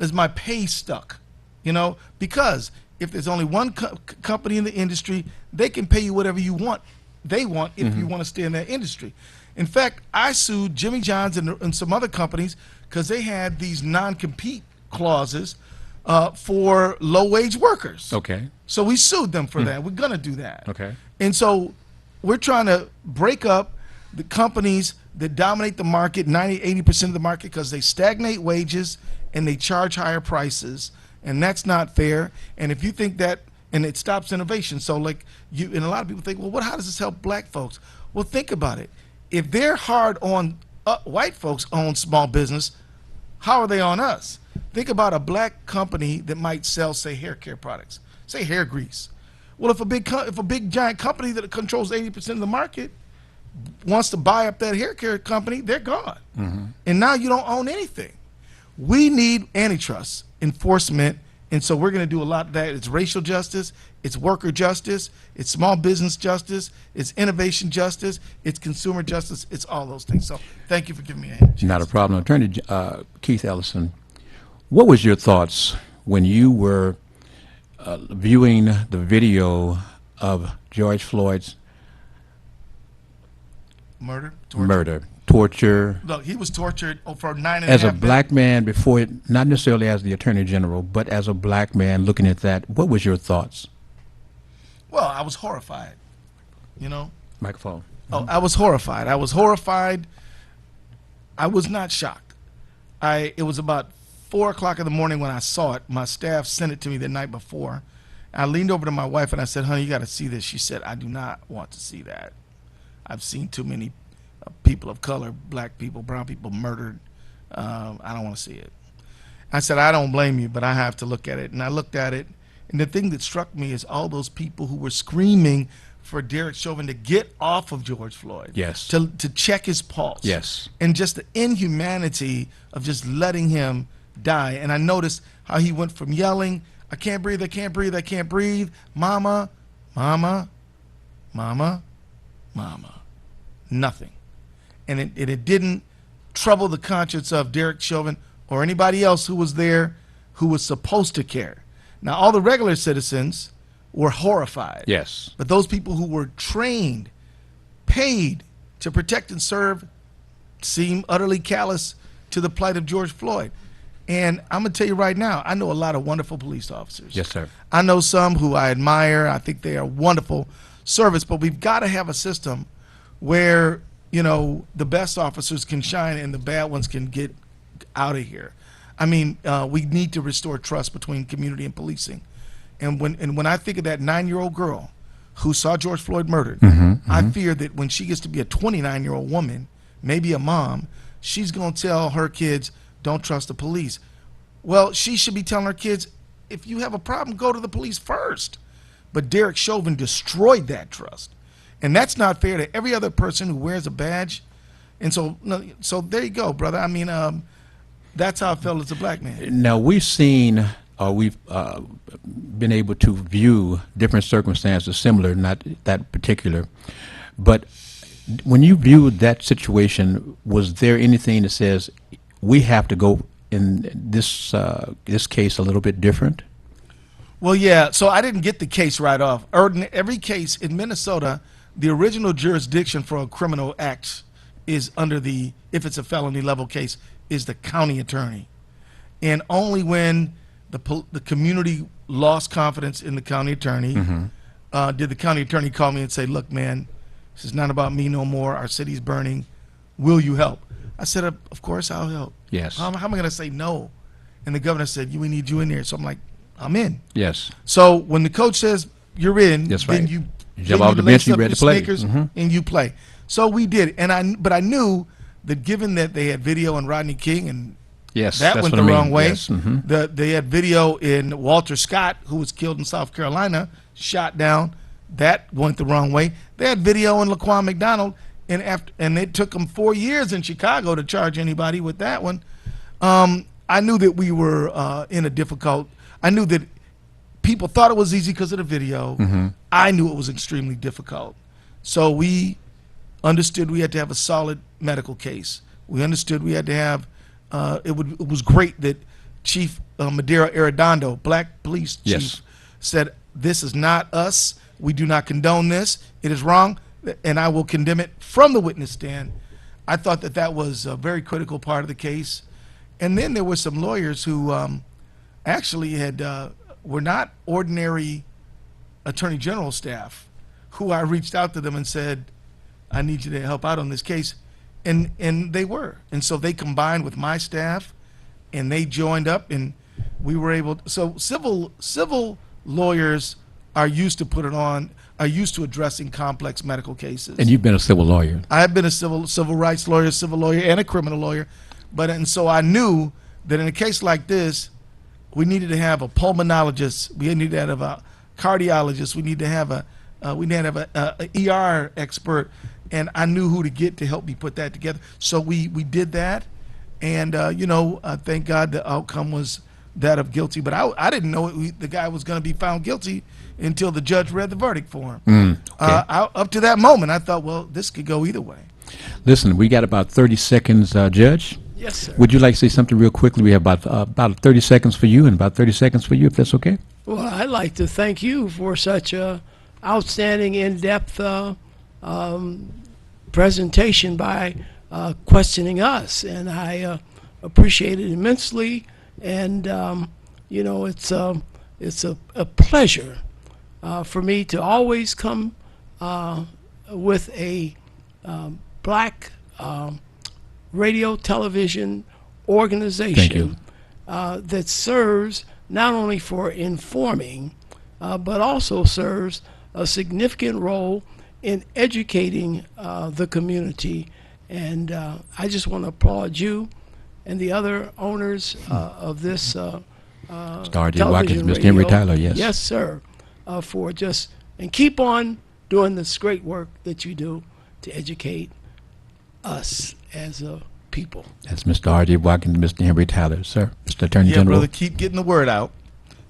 S7: is my pay stuck? Because if there's only 1 company in the industry, they can pay you whatever you want. They want if you want to stay in that industry. In fact, I sued Jimmy John's and some other companies because they had these non-compete clauses for low-wage workers.
S5: Okay.
S7: So we sued them for that. We're going to do that.
S5: Okay.
S7: And so we're trying to break up the companies that dominate the market, 90-80% of the market, because they stagnate wages and they charge higher prices. And that's not fair. And if you think that, and it stops innovation. So and a lot of people think, well, how does this help black folks? Well, think about it. If they're hard on white folks own small business, how are they on us? Think about a black company that might sell, say, hair care products, say hair grease. Well, if a big giant company that controls 80% of the market wants to buy up that hair care company, they're gone. And now you don't own anything. We need antitrust enforcement, and so we're going to do a lot of that. It's racial justice, it's worker justice, it's small business justice, it's innovation justice, it's consumer justice, it's all those things. So thank you for giving me a chance.
S5: Not a problem. Attorney Keith Ellison, what was your thoughts when you were viewing the video of George Floyd's
S7: murder?
S5: Torture.
S7: Look, he was tortured for 9.5
S5: As a black man before it, not necessarily as the Attorney General, but as a black man looking at that, what was your thoughts?
S7: Well, I was horrified, you know.
S5: Microphone.
S7: Oh, I was horrified. I was horrified. I was not shocked. It was about 4 o'clock in the morning when I saw it. My staff sent it to me the night before. I leaned over to my wife and I said, honey, you got to see this. She said, I do not want to see that. I've seen too many people of color, black people, brown people murdered. I don't want to see it. I said, I don't blame you, but I have to look at it. And I looked at it, and the thing that struck me is all those people who were screaming for Derek Chauvin to get off of George Floyd.
S5: Yes.
S7: To check his pulse.
S5: Yes.
S7: And just the inhumanity of just letting him die. And I noticed how he went from yelling, I can't breathe, I can't breathe, I can't breathe, mama, mama, mama, mama. Nothing. And it didn't trouble the conscience of Derek Chauvin or anybody else who was there who was supposed to care. Now, all the regular citizens were horrified.
S5: Yes.
S7: But those people who were trained, paid to protect and serve, seem utterly callous to the plight of George Floyd. And I'm going to tell you right now, I know a lot of wonderful police officers.
S5: Yes, sir.
S7: I know some who I admire. I think they are wonderful service, but we've got to have a system where, you know, the best officers can shine and the bad ones can get out of here. I mean, we need to restore trust between community and policing. And when I think of that 9-year-old girl who saw George Floyd murdered, I fear that when she gets to be a 29-year-old woman, maybe a mom, she's going to tell her kids, don't trust the police. Well, she should be telling her kids, if you have a problem, go to the police first. But Derek Chauvin destroyed that trust. And that's not fair to every other person who wears a badge. And so there you go, brother. I mean, that's how I felt as a black man.
S5: Now, we've seen, we've been able to view different circumstances similar, not that particular. But when you viewed that situation, was there anything that says we have to go in this case a little bit different?
S7: Well, yeah. So I didn't get the case right off. Every case in Minnesota, the original jurisdiction for a criminal act is under the, if it's a felony level case, is the county attorney. And only when the community lost confidence in the county attorney did the county attorney call me and say, look, man, this is not about me no more. Our city's burning. Will you help? I said, of course I'll help.
S5: Yes.
S7: How am I going to say no? And the governor said, we need you in there. So I'm like, I'm in.
S5: Yes.
S7: So when the coach says you're in,
S5: that's
S7: then
S5: right.
S7: you
S5: jump off the bench, you ready to play.
S7: And you play. So we did. But I knew that given that they had video on Rodney King and that went the wrong way.
S5: Yes.
S7: They had video in Walter Scott, who was killed in South Carolina, shot down. That went the wrong way. They had video in Laquan McDonald, and it took them 4 years in Chicago to charge anybody with that one. I knew that we were in a difficult. I knew that people thought it was easy because of the video. I knew it was extremely difficult. So we understood we had to have a solid medical case. We understood we had to have. It was great that Chief Madera Arredondo, black police chief, said, "This is not us. We do not condone this. It is wrong, and I will condemn it from the witness stand." I thought that was a very critical part of the case. And then there were some lawyers who actually were not ordinary attorney general staff, who I reached out to them and said, I need you to help out on this case. And they were. And so they combined with my staff, and they joined up, and we were able to. So civil lawyers are used to put it on. are used to addressing complex medical cases.
S5: And you've been a civil lawyer.
S7: I have been a civil rights lawyer, civil lawyer, and a criminal lawyer. And so I knew that in a case like this, we needed to have a pulmonologist, we needed to have a cardiologist, we need to have a ER expert, and I knew who to get to help me put that together. So we did that, and thank God the outcome was that of guilty. But I didn't know the guy was going to be found guilty until the judge read the verdict for him.
S5: Okay.
S7: Up to that moment, I thought, well, this could go either way.
S5: Listen, we got about 30 seconds, Judge.
S6: Yes, sir.
S5: Would you like to say something real quickly? We have about 30 seconds for you and about 30 seconds for you, if that's okay.
S6: Well, I'd like to thank you for such a outstanding, in-depth presentation by questioning us, and I appreciate it immensely. And it's a pleasure for me to always come with a black radio television organization that serves not only for informing, but also serves a significant role in educating the community. And I just want to applaud you and the other owners of this
S5: Star J.
S6: television
S5: Watkins, Mr.
S6: radio.
S5: Henry Tyler, yes.
S6: Yes, sir. And keep on doing this great work that you do to educate us as a people.
S5: That's Mr. R.J. Watkins, Mr. Henry Tyler, sir. Mr. Attorney
S7: Yeah,
S5: General.
S7: brother, keep getting the word out.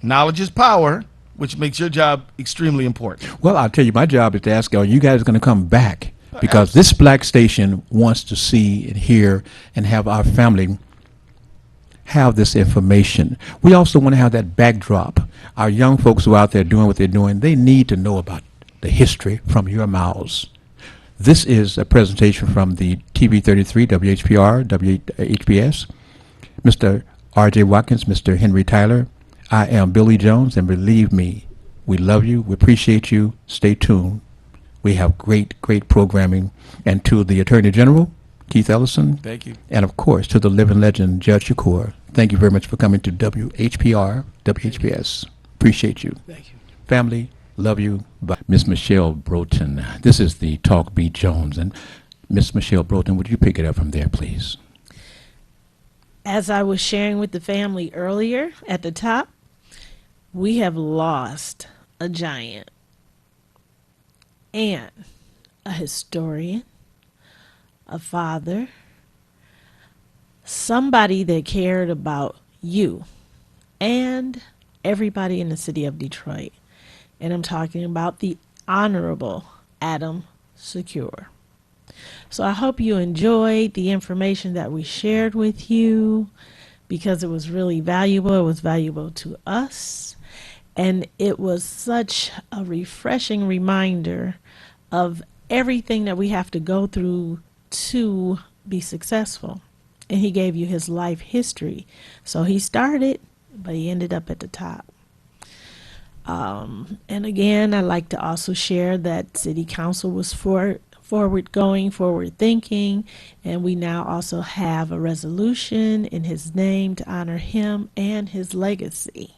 S7: Knowledge is power, which makes your job extremely important.
S5: Well, I'll tell you, my job is to ask, are you guys going to come back? Because this black station wants to see and hear and have our family have this information. We also want to have that backdrop. Our young folks who are out there doing what they're doing, they need to know about the history from your mouths. This is a presentation from the TV 33, WHPR, WHPS. Mr. R.J. Watkins, Mr. Henry Tyler, I am Billy Jones, and believe me, we love you, we appreciate you, stay tuned. We have great, great programming. And to the Attorney General, Keith Ellison.
S7: Thank you.
S5: And of course, to the living legend, Judge SHAKOOR. Thank you very much for coming to WHPR, WHPS. Appreciate you.
S6: Thank you.
S5: Family, love you. Bye. Miss Michelle Broughton. This is the Talk Beat Jones. And Miss Michelle Broughton, would you pick it up from there, please?
S4: As I was sharing with the family earlier at the top, we have lost a giant and a historian, a father, somebody that cared about you and everybody in the city of Detroit. And I'm talking about the Honorable Adam SHAKOOR. So I hope you enjoyed the information that we shared with you, because it was really valuable. It was valuable to us. And it was such a refreshing reminder of everything that we have to go through to be successful. And he gave you his life history. So he started, but he ended up at the top. And again, I'd like to also share that City Council was forward-going, forward-thinking, and we now also have a resolution in his name to honor him and his legacy.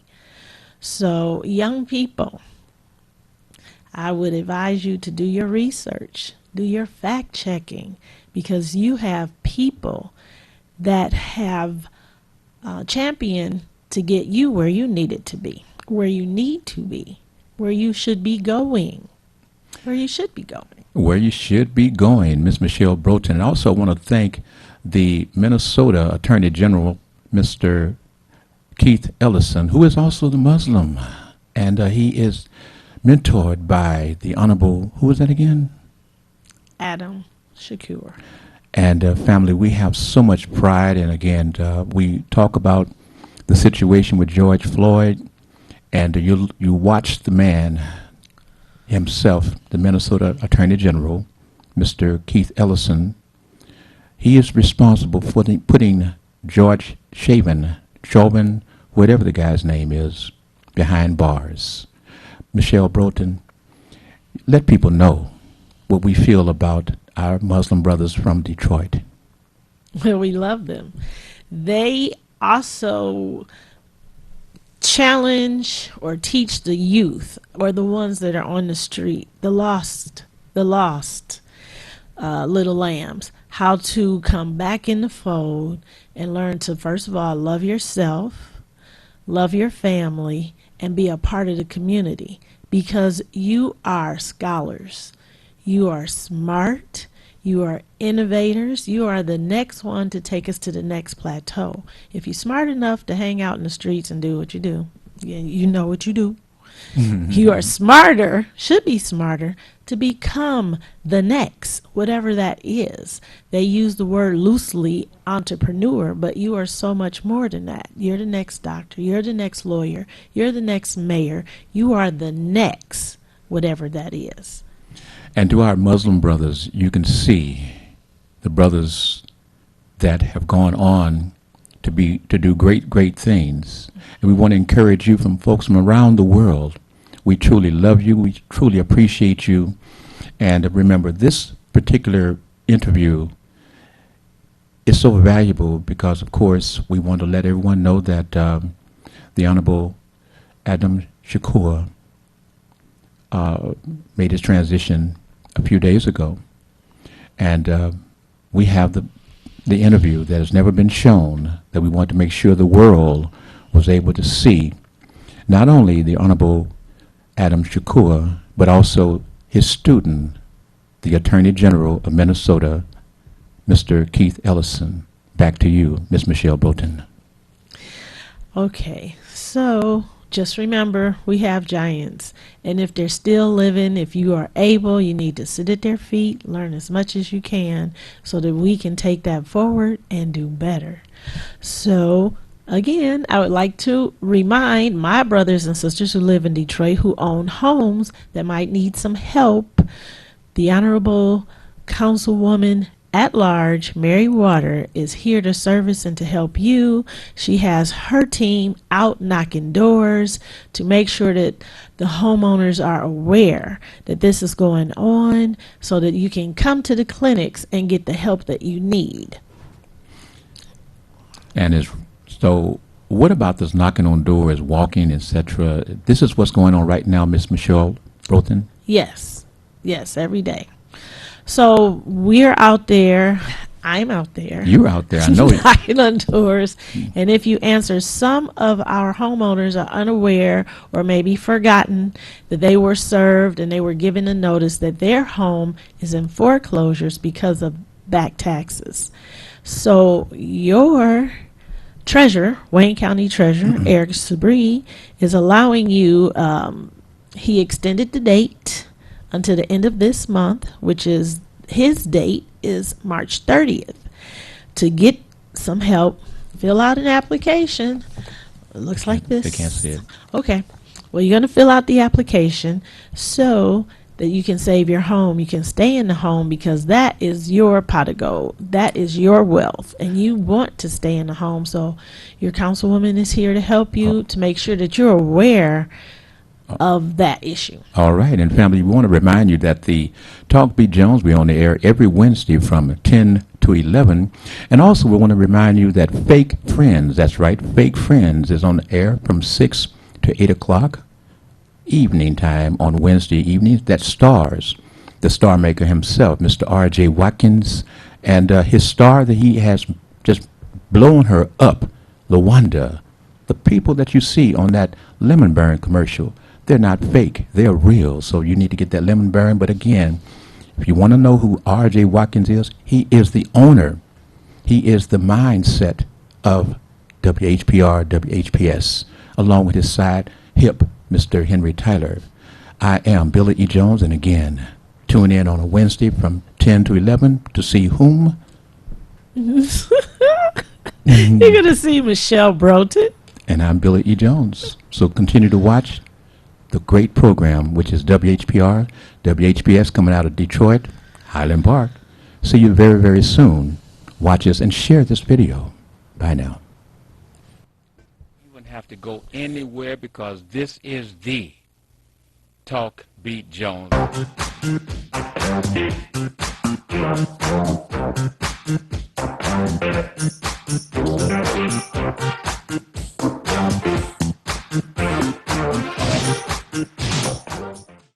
S4: So, young people, I would advise you to do your research, do your fact-checking, because you have people that have championed to get you where you needed to be, where you need to be, where you should be going, where you should be going.
S5: Where you should be going, Miss Michelle Broughton. And I also want to thank the Minnesota Attorney General, Mr. Keith Ellison, who is also the Muslim. And he is mentored by the Honorable, who is that again?
S4: Adam SHAKOOR.
S5: And family, we have so much pride. And again, we talk about the situation with George Floyd. And you watch the man himself, the Minnesota Attorney General, Mr. Keith Ellison. He is responsible for putting George Chauvin, whatever the guy's name is, behind bars. Michelle Broughton, let people know what we feel about our Muslim brothers from Detroit.
S4: Well, we love them. They also challenge or teach the youth or the ones that are on the street, the lost little lambs, how to come back in the fold and learn to, first of all, love yourself, love your family, and be a part of the community, because you are scholars. You are smart. You are innovators. You are the next one to take us to the next plateau. If you're smart enough to hang out in the streets and do what you do, you know what you do. You are smarter, should be smarter, to become the next, whatever that is. They use the word loosely, entrepreneur, but you are so much more than that. You're the next doctor. You're the next lawyer. You're the next mayor. You are the next, whatever that is.
S5: And to our Muslim brothers, you can see the brothers that have gone on to do great things. And we want to encourage you from folks from around the world. We truly love you. We truly appreciate you. And remember, this particular interview is so valuable because, of course, we want to let everyone know that the Honorable Adam SHAKOOR made his transition a few days ago. And we have the interview that has never been shown, that we want to make sure the world was able to see not only the Honorable Adam SHAKOOR, but also his student, the Attorney General of Minnesota, Mr. Keith Ellison. Back to you, Ms. Michelle Broughton.
S4: Okay, so just remember, we have giants, and if they're still living, if you are able, you need to sit at their feet, learn as much as you can so that we can take that forward and do better. So again, I would like to remind my brothers and sisters who live in Detroit, who own homes that might need some help. The Honorable Councilwoman at Large, Mary Water, is here to service and to help you. She has her team out knocking doors to make sure that the homeowners are aware that this is going on so that you can come to the clinics and get the help that you need.
S5: And so what about this knocking on doors, walking, etc.? This is what's going on right now, Miss Michelle Broughton?
S4: Yes, every day. So we're out there. I'm out there.
S5: You're out there, I know it.
S4: Knocking on doors. And if you answer, some of our homeowners are unaware or maybe forgotten that they were served and they were given a notice that their home is in foreclosures because of back taxes. So your treasurer, Wayne County Treasurer, Eric Sabree, is allowing you, he extended the date until the end of this month, which is his date is March 30th, to get some help. Fill out an application. It looks like this.
S5: They can't see it.
S4: Okay. Well, you're going to fill out the application so that you can save your home. You can stay in the home because that is your pot of gold. That is your wealth, and you want to stay in the home. So your councilwoman is here to help you to make sure that you're aware of that issue.
S5: All right, and family, we want to remind you that the Talk Beat Jones, we're on the air every Wednesday from 10 to 11. And also we want to remind you that Fake Friends, that's right, Fake Friends is on the air from 6 to 8 o'clock evening time on Wednesday evenings. That stars the star maker himself, Mr. R.J. Watkins, and his star that he has just blown her up, LaWanda. The people that you see on that Lemon Burn commercial, they're not fake, they're real. So you need to get that Lemon Burn. But again, if you want to know who R.J. Watkins is, he is the owner. He is the mindset of WHPR, WHPS, along with his side hip, Mr. Henry Tyler. I am Billy E. Jones, and again, tune in on a Wednesday from 10 to 11 to see whom?
S4: You're going to see Michelle Broughton.
S5: And I'm Billy E. Jones. So continue to watch the great program, which is WHPR, WHPS, coming out of Detroit, Highland Park. See you very, very soon. Watch us and share this video. Bye now.
S3: You wouldn't have to go anywhere because this is the Talk Beat Jones.